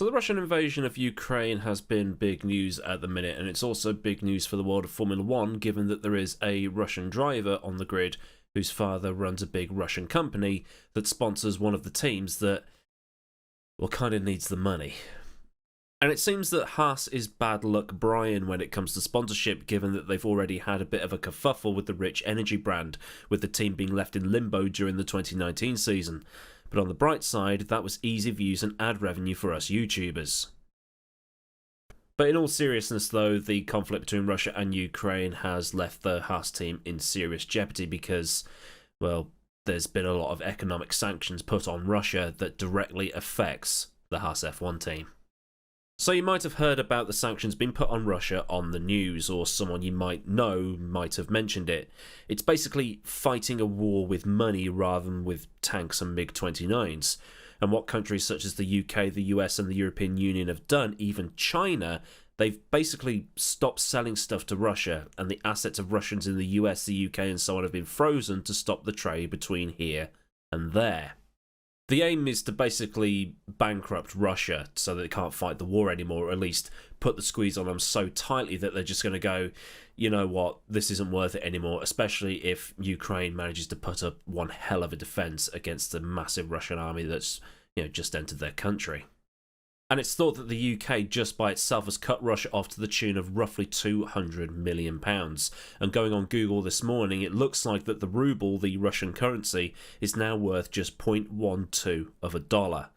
So the Russian invasion of Ukraine has been big news at the minute, and it's also big news for the world of Formula One, given that there is a Russian driver on the grid whose father runs a big Russian company that sponsors one of the teams that, well, kind of needs the money. And it seems that Haas is bad luck Brian when it comes to sponsorship, given that they've already had a bit of a kerfuffle with the Rich Energy brand, with the team being left in limbo during the 2019 season. But on the bright side, that was easy views and ad revenue for us YouTubers. But in all seriousness though, the conflict between Russia and Ukraine has left the Haas team in serious jeopardy because, well, there's been a lot of economic sanctions put on Russia that directly affects the Haas F1 team. So you might have heard about the sanctions being put on Russia on the news, or someone you might know might have mentioned it. It's basically fighting a war with money rather than with tanks and MiG-29s. And what countries such as the UK, the US and the European Union have done, even China, they've basically stopped selling stuff to Russia, and the assets of Russians in the US, the UK and so on have been frozen to stop the trade between here and there. The aim is to basically bankrupt Russia so that they can't fight the war anymore, or at least put the squeeze on them so tightly that they're just going to go, you know what, this isn't worth it anymore, especially if Ukraine manages to put up one hell of a defence against the massive Russian army that's, just entered their country. And it's thought that the UK just by itself has cut Russia off to the tune of roughly £200 million. And going on Google this morning, it looks like that the ruble, the Russian currency, is now worth just 0.12 of a dollar.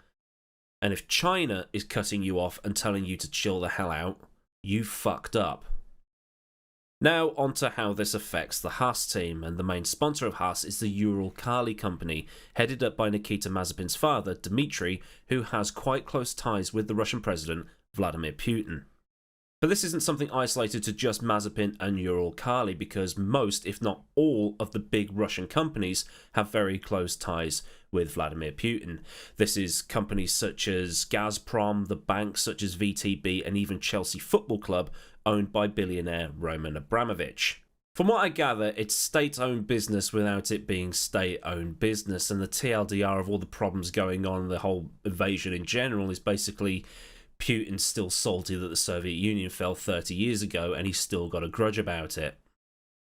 And if China is cutting you off and telling you to chill the hell out, you fucked up. Now on to how this affects the Haas team, and the main sponsor of Haas is the Uralkali company, headed up by Nikita Mazepin's father, Dmitry, who has quite close ties with the Russian president, Vladimir Putin. But this isn't something isolated to just Mazepin and Uralkali, because most, if not all, of the big Russian companies have very close ties with Vladimir Putin. This is companies such as Gazprom, the banks such as VTB, and even Chelsea Football Club, owned by billionaire Roman Abramovich. From what I gather, it's state-owned business without it being state-owned business, and the TLDR of all the problems going on, the whole invasion in general, is basically Putin's still salty that the Soviet Union fell 30 years ago, and he's still got a grudge about it.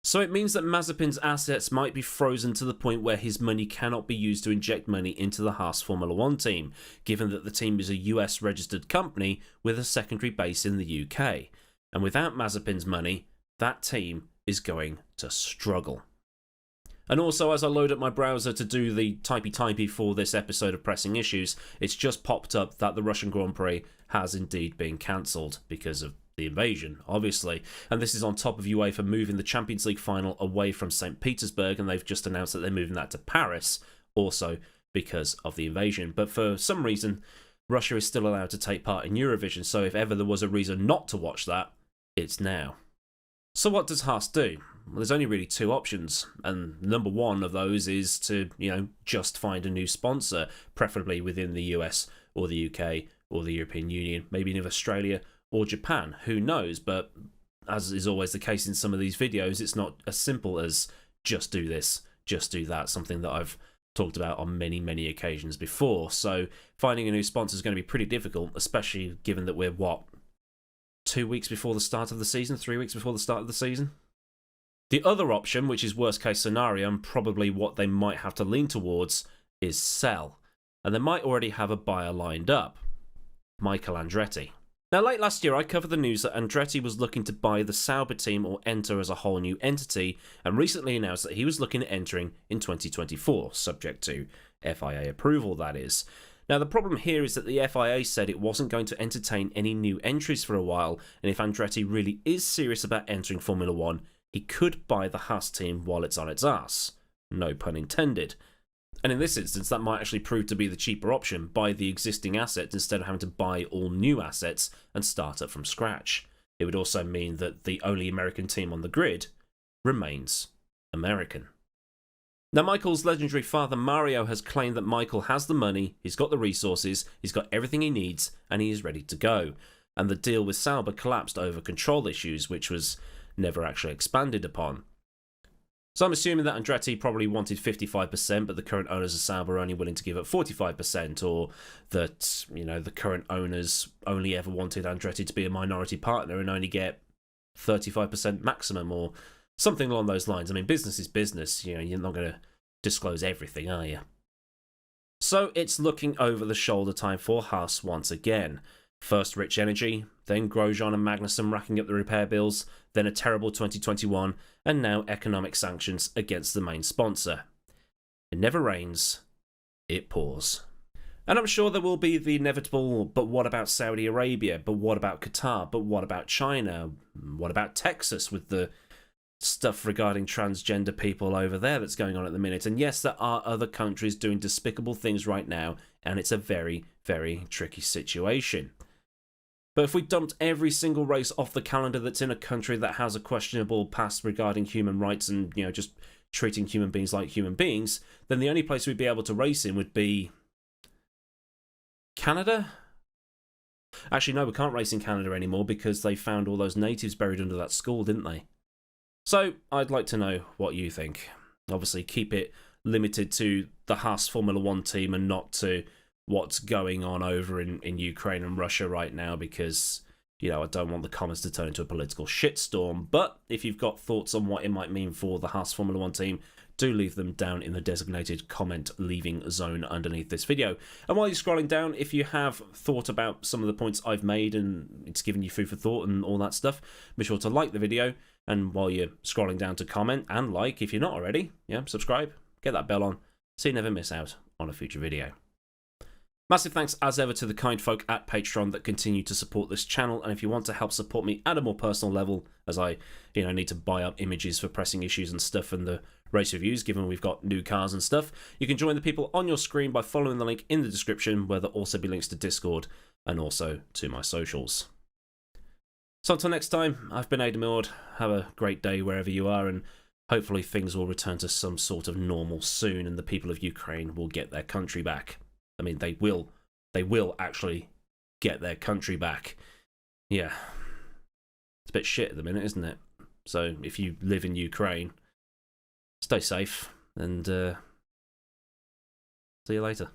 So it means that Mazepin's assets might be frozen to the point where his money cannot be used to inject money into the Haas Formula One team, given that the team is a US-registered company with a secondary base in the UK. And without Mazepin's money, that team is going to struggle. And also, as I load up my browser to do the typey for this episode of Pressing Issues, it's just popped up that the Russian Grand Prix has indeed been cancelled because of the invasion, obviously. And this is on top of UEFA moving the Champions League final away from St. Petersburg, and they've just announced that they're moving that to Paris, also because of the invasion. But for some reason, Russia is still allowed to take part in Eurovision, so if ever there was a reason not to watch that, it's now. So what does Haas do? Well, there's only really two options, and number one of those is to, just find a new sponsor, preferably within the US or the UK or the European Union, maybe in Australia or Japan, who knows, but as is always the case in some of these videos, it's not as simple as just do this, just do that, something that I've talked about on many occasions before. So finding a new sponsor is going to be pretty difficult, especially given that we're, 2 weeks before the start of the season? 3 weeks before the start of the season? The other option, which is worst case scenario and probably what they might have to lean towards, is sell. And they might already have a buyer lined up. Michael Andretti. Now, late last year I covered the news that Andretti was looking to buy the Sauber team or enter as a whole new entity, and recently announced that he was looking at entering in 2024, subject to FIA approval, that is. Now, the problem here is that the FIA said it wasn't going to entertain any new entries for a while, and if Andretti really is serious about entering Formula One, he could buy the Haas team while it's on its ass. No pun intended. And in this instance, that might actually prove to be the cheaper option, buy the existing assets instead of having to buy all new assets and start up from scratch. It would also mean that the only American team on the grid remains American. Now, Michael's legendary father Mario has claimed that Michael has the money, he's got the resources, he's got everything he needs, and he is ready to go. And the deal with Sauber collapsed over control issues, which was never actually expanded upon. So I'm assuming that Andretti probably wanted 55%, but the current owners of Sauber were only willing to give up 45%, or that, you know, the current owners only ever wanted Andretti to be a minority partner and only get 35% maximum, or something along those lines. I mean, business is business. You know, you're not going to disclose everything, are you? So it's looking over the shoulder time for Haas once again. First Rich Energy, then Grosjean and Magnussen racking up the repair bills, then a terrible 2021, and now economic sanctions against the main sponsor. It never rains, it pours. And I'm sure there will be the inevitable, but what about Saudi Arabia? But what about Qatar? But what about China? What about Texas with the stuff regarding transgender people over there that's going on at the minute? And yes, there are other countries doing despicable things right now, and it's a very, very tricky situation. But if we dumped every single race off the calendar that's in a country that has a questionable past regarding human rights and, you know, just treating human beings like human beings, then the only place we'd be able to race in would be Canada? Actually, no, we can't race in Canada anymore because they found all those natives buried under that school, didn't they? So, I'd like to know what you think. Obviously, keep it limited to the Haas Formula 1 team and not to what's going on over in Ukraine and Russia right now, because, you know, I don't want the comments to turn into a political shitstorm. But if you've got thoughts on what it might mean for the Haas Formula 1 team, do leave them down in the designated comment leaving zone underneath this video. And while you're scrolling down, if you have thought about some of the points I've made and it's given you food for thought and all that stuff, be sure to like the video. And while you're scrolling down, to comment and like if you're not already. Yeah, subscribe, get that bell on so you never miss out on a future video. Massive thanks as ever to the kind folk at Patreon that continue to support this channel, and if you want to help support me at a more personal level, as I, you know, need to buy up images for pressing issues and stuff and the race reviews, given we've got new cars and stuff, you can join the people on your screen by following the link in the description, where there'll also be links to Discord and also to my socials. So until next time, I've been Aidan Milward. Have a great day wherever you are, and hopefully things will return to some sort of normal soon and the people of Ukraine will get their country back. I mean, they will actually get their country back. Yeah. It's a bit shit at the minute, isn't it? So if you live in Ukraine, stay safe and see you later.